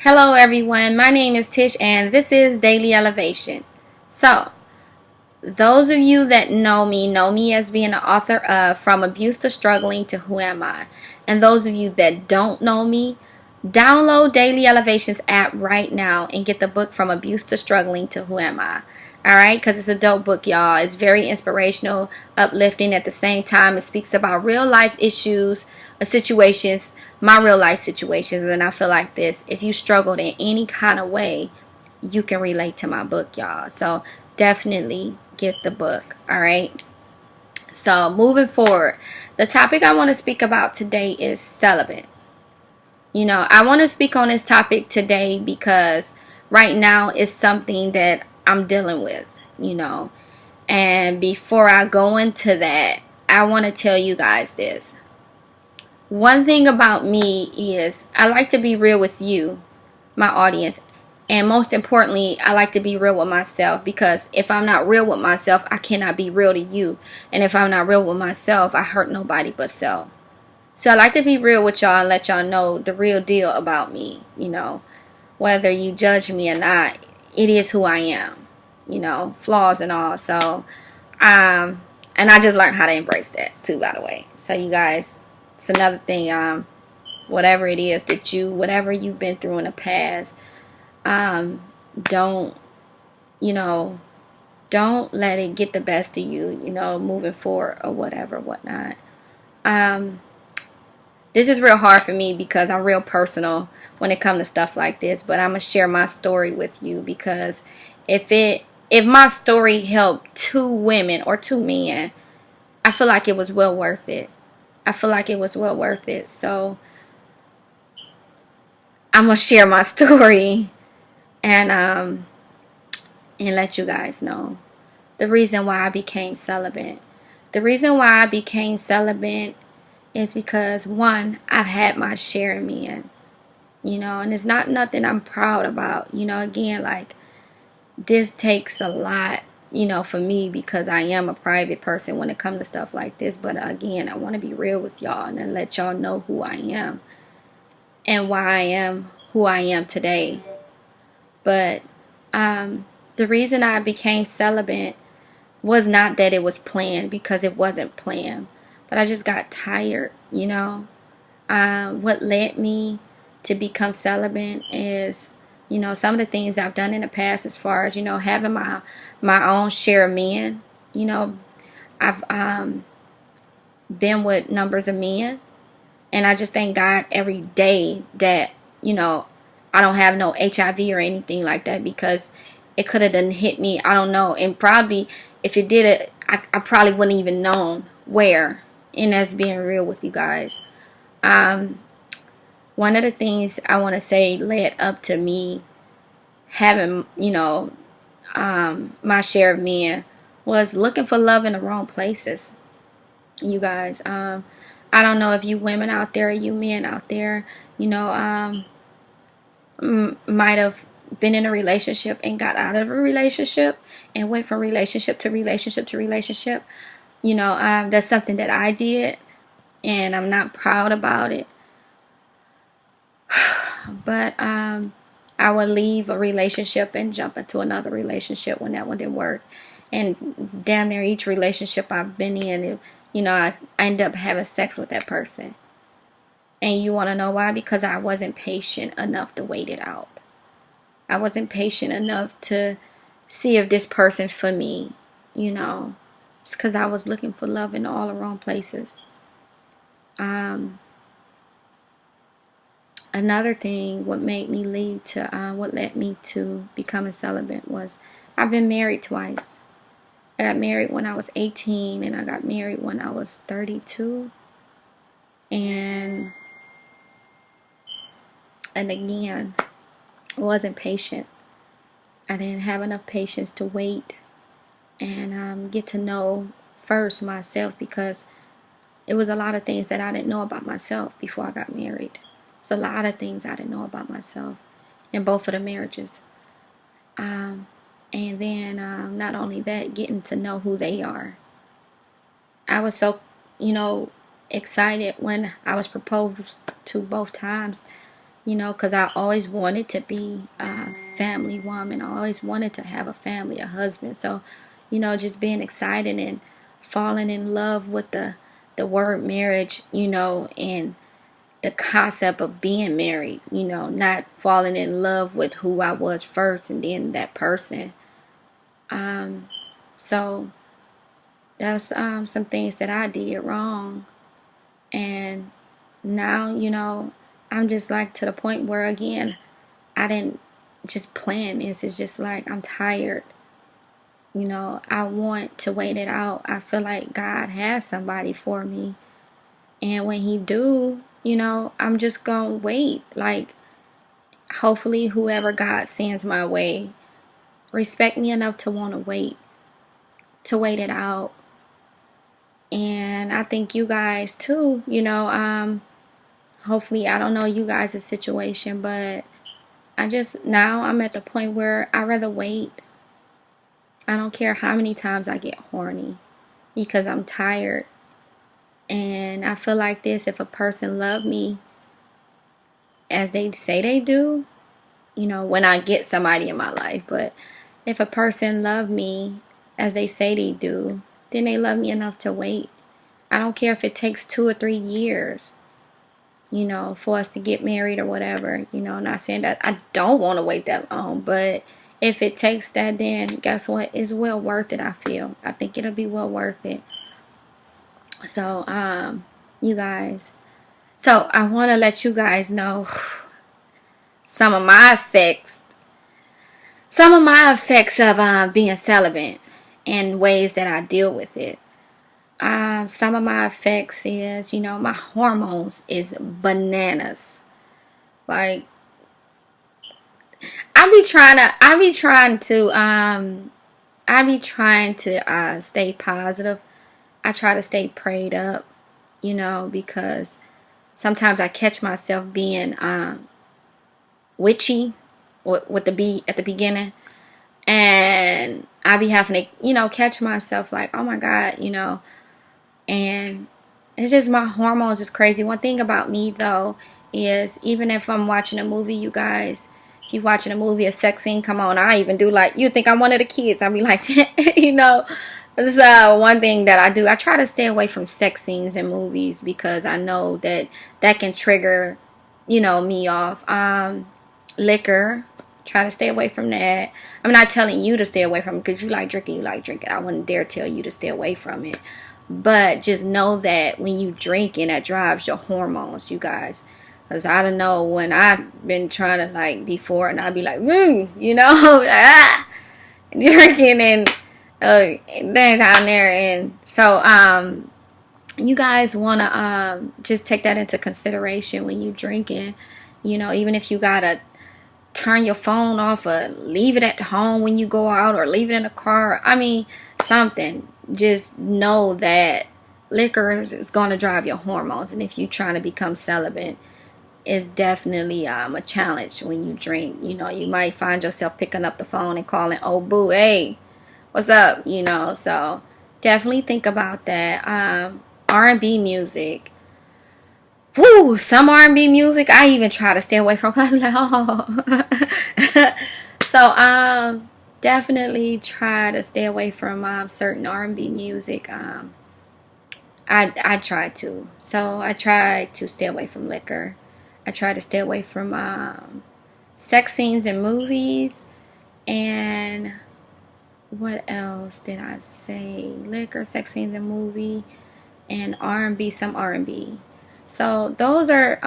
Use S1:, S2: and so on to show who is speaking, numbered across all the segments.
S1: Hello everyone, my name is Tish and this is Daily Elevation. So, those of you that know me as being an author of From Abuse to Struggling to Who Am I? And those of you that don't know me, download Daily Elevation's app right now and get the book From Abuse to Struggling to Who Am I? Alright, because it's a dope book, y'all. It's very inspirational, uplifting at the same time. It speaks about real life issues, situations, my real life situations. And I feel like this, if you struggled in any kind of way, you can relate to my book, y'all. So definitely get the book. Alright. So moving forward, the topic I want to speak about today is celibate. I want to speak on this topic today because right now it's something that I'm dealing with, And before I go into that, I want to tell you guys this. One thing about me is I like to be real with you, my audience. And most importantly, I like to be real with myself, because if I'm not real with myself, I cannot be real to you. And if I'm not real with myself, I hurt nobody but self. So I like to be real with y'all and let y'all know the real deal about me, Whether you judge me or not, it is who I am, flaws and all. So, and I just learned how to embrace that too, by the way. So you guys, it's another thing, whatever it is that whatever you've been through in the past, don't let it get the best of you, moving forward or whatever, whatnot. This is real hard for me because I'm real personal when it comes to stuff like this, but I'm gonna share my story with you, because if my story helped 2 women or 2 men, I feel like it was well worth it. So I'm gonna share my story and let you guys know the reason why I became celibate. The reason why I became celibate is because, one, I've had my share of men, and it's not nothing I'm proud about. Again, like, this takes a lot, for me, because I am a private person when it comes to stuff like this. But again, I want to be real with y'all and let y'all know who I am and why I am who I am today. But the reason I became celibate was not that it was planned, because it wasn't planned. But I just got tired, What led me to become celibate is, some of the things I've done in the past, as far as, having my own share of men. I've been with numbers of men. And I just thank God every day that, I don't have no HIV or anything like that, because it could have done hit me. I don't know. And probably if it did it, I probably wouldn't even known where. And that's being real with you guys. One of the things I want to say led up to me having, my share of men was looking for love in the wrong places. You guys, I don't know if you women out there or you men out there, might have been in a relationship and got out of a relationship and went from relationship to relationship to relationship. That's something that I did, and I'm not proud about it. But I would leave a relationship and jump into another relationship when that one didn't work. And damn near each relationship I've been in, I end up having sex with that person. And you want to know why? Because I wasn't patient enough to wait it out. I wasn't patient enough to see if this person's for me, It's because I was looking for love in all the wrong places. Another thing, what led me to becoming celibate was I've been married twice. I got married when I was 18, and I got married when I was 32. And again, I wasn't patient. I didn't have enough patience to wait and get to know first myself, because it was a lot of things that I didn't know about myself before I got married. It's a lot of things I didn't know about myself in both of the marriages. And then not only that, getting to know who they are. I was so, excited when I was proposed to both times, because I always wanted to be a family woman. I always wanted to have a family, a husband. So, just being excited and falling in love with the word marriage, and the concept of being married, not falling in love with who I was first and then that person. So that's some things that I did wrong. And now, I'm just like to the point where, again, I didn't just plan this. It's just like I'm tired. I want to wait it out. I feel like God has somebody for me. And when he do, I'm just going to wait. Like, hopefully whoever God sends my way respect me enough to want to wait it out. And I think you guys too, hopefully, I don't know you guys' situation, but now I'm at the point where I'd rather wait. I don't care how many times I get horny because I'm tired. And I feel like this, if a person loved me as they say they do, when I get somebody in my life, but if a person loved me as they say they do, then they love me enough to wait. I don't care if it takes 2 or 3 years, for us to get married or whatever. Not saying that I don't want to wait that long, but if it takes that, then guess what? It's well worth it, I feel. I think it'll be well worth it. So, you guys. So, I want to let you guys know some of my effects of being celibate and ways that I deal with it. Some of my effects is, my hormones is bananas. Like, I be trying to stay positive. I try to stay prayed up, because sometimes I catch myself being witchy with the B at the beginning, and I be having to, catch myself like, oh my God, and it's just my hormones is crazy. One thing about me though is, even if I'm watching a movie, you guys, if you're watching a movie, a sex scene come on, I even do like, you think I'm one of the kids, I'll be like, this is one thing that I do. I try to stay away from sex scenes in movies because I know that can trigger, me off. Liquor, try to stay away from that. I'm not telling you to stay away from it because you like drinking. I wouldn't dare tell you to stay away from it. But just know that when you drink, and that drives your hormones, you guys. Because I don't know, when I've been trying to like before, and I'd be like, drinking and then down there. And so, you guys want to just take that into consideration when you drinking. Even if you got to turn your phone off or leave it at home when you go out or leave it in the car. I mean, something. Just know that liquor is going to drive your hormones. And if you're trying to become celibate, it's definitely a challenge when you drink. You might find yourself picking up the phone and calling, oh, boo, hey, what's up? So definitely think about that. R&B music. Woo, some R&B music I even try to stay away from. I'm like, oh. So, definitely try to stay away from certain R&B music. I try to. So I try to stay away from liquor. I try to stay away from sex scenes in movies. And what else did I say? Liquor, sex scenes in movie, and R&B, some R&B. So those are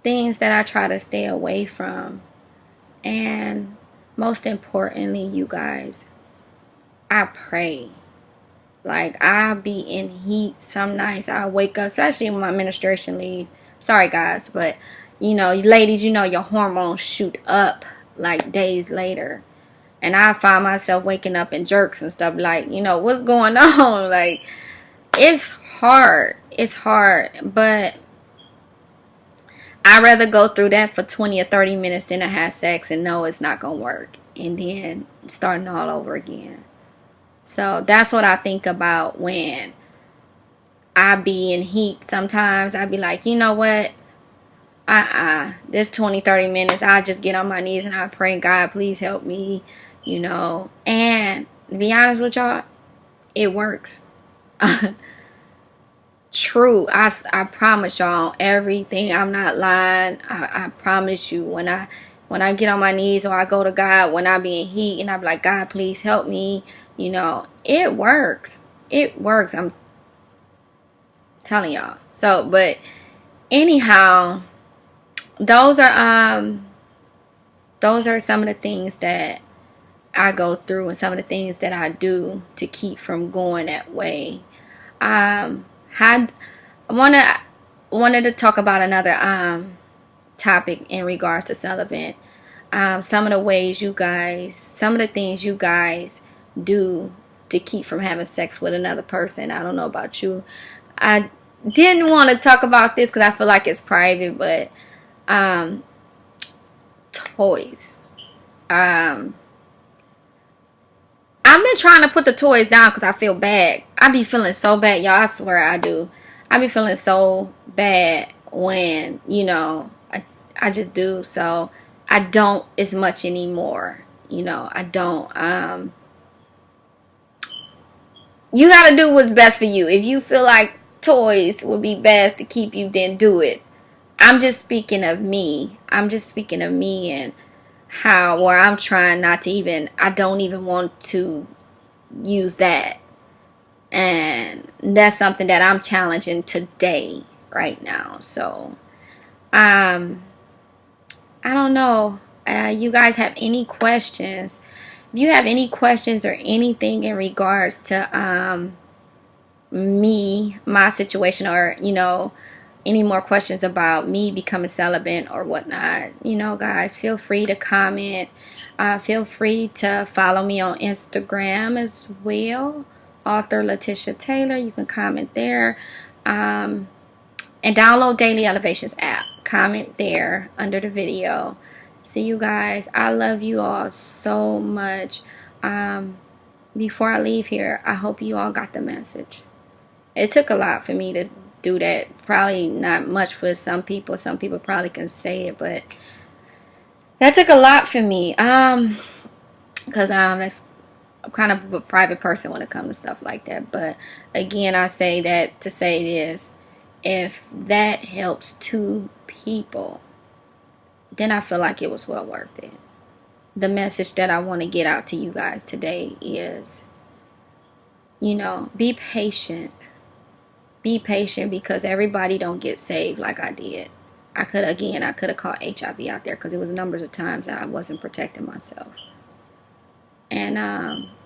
S1: things that I try to stay away from. And most importantly, you guys, I pray. Like, I'll be in heat some nights. I wake up, especially when my menstruation leave. Sorry, guys, but, ladies, your hormones shoot up like days later. And I find myself waking up in jerks and stuff like, what's going on? Like, it's hard. It's hard. But I'd rather go through that for 20 or 30 minutes than to have sex and know it's not going to work. And then starting all over again. So that's what I think about when I be in heat. Sometimes I be like, you know what? This 20-30 minutes, I just get on my knees and I pray, God, please help me, you know. And to be honest with y'all, it works. True. I promise y'all everything. I'm not lying. I promise you, when I get on my knees or I go to God when I be in heat and I be like, God, please help me, you know, it works. It works. I'm telling y'all. So, but anyhow, those are some of the things that I go through and some of the things that I do to keep from going that way. Had wanted to talk about another topic in regards to celibate. Some of the ways some of the things you guys do to keep from having sex with another person. I don't know about you. I didn't want to talk about this because I feel like it's private, but toys. I've been trying to put the toys down because I feel bad. I be feeling so bad, y'all. I swear I do. I be feeling so bad when, you know, I just do. So I don't as much anymore. You know, I don't. You got to do what's best for you. If you feel like toys would be best to keep you, then do it. I'm just speaking of me. I'm just speaking of me and how, where I'm trying not to even, I don't even want to use that. And that's something that I'm challenging today, right now. So, I don't know. You guys have any questions? If you have any questions or anything in regards to me, my situation, or, you know, any more questions about me becoming celibate or whatnot, you know, guys, feel free to comment. Feel free to follow me on Instagram as well, author Letitia Taylor. You can comment there, and download Daily Elevations app. Comment there under the video. See you guys. I love you all so much. Before I leave here, I hope you all got the message. It took a lot for me to do that. Probably not much for some people. Some people probably can say it, but that took a lot for me. Because that's, I'm kind of a private person when it comes to stuff like that. But again, I say that to say this: if that helps 2 people, then I feel like it was well worth it. The message that I want to get out to you guys today is, you know, be patient. Be patient, because everybody don't get saved like I did. I could have caught HIV out there because it was numbers of times that I wasn't protecting myself. And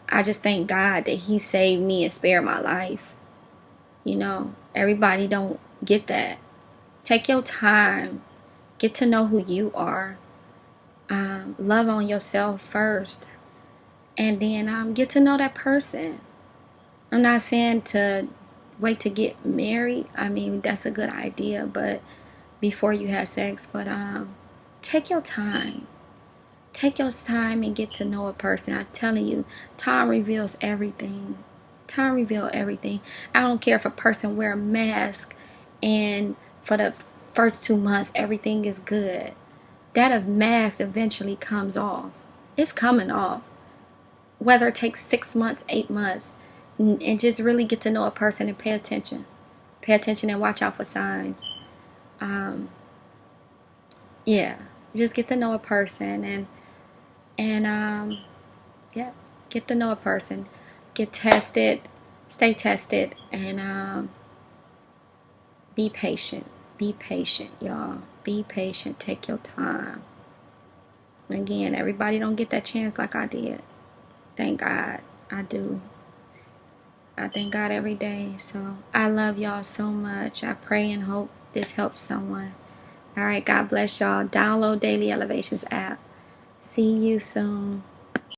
S1: I just thank God that He saved me and spared my life. You know, everybody don't get that. Take your time. Get to know who you are. Love on yourself first. And then get to know that person. I'm not saying to wait to get married. I mean, that's a good idea, but before you have sex. But take your time. Take your time and get to know a person. I'm telling you, time reveals everything. Time reveals everything. I don't care if a person wear a mask and for the first 2 months everything is good. That mask eventually comes off. It's coming off. Whether it takes 6 months, 8 months. And just really get to know a person and pay attention. Pay attention and watch out for signs. Yeah. Just get to know a person and yeah, get to know a person. Get tested. Stay tested. And be patient. Be patient, y'all. Be patient. Take your time. Again, everybody don't get that chance like I did. Thank God. I do. I thank God every day. So I love y'all so much. I pray and hope this helps someone. All right. God bless y'all. Download Daily Elevations app. See you soon.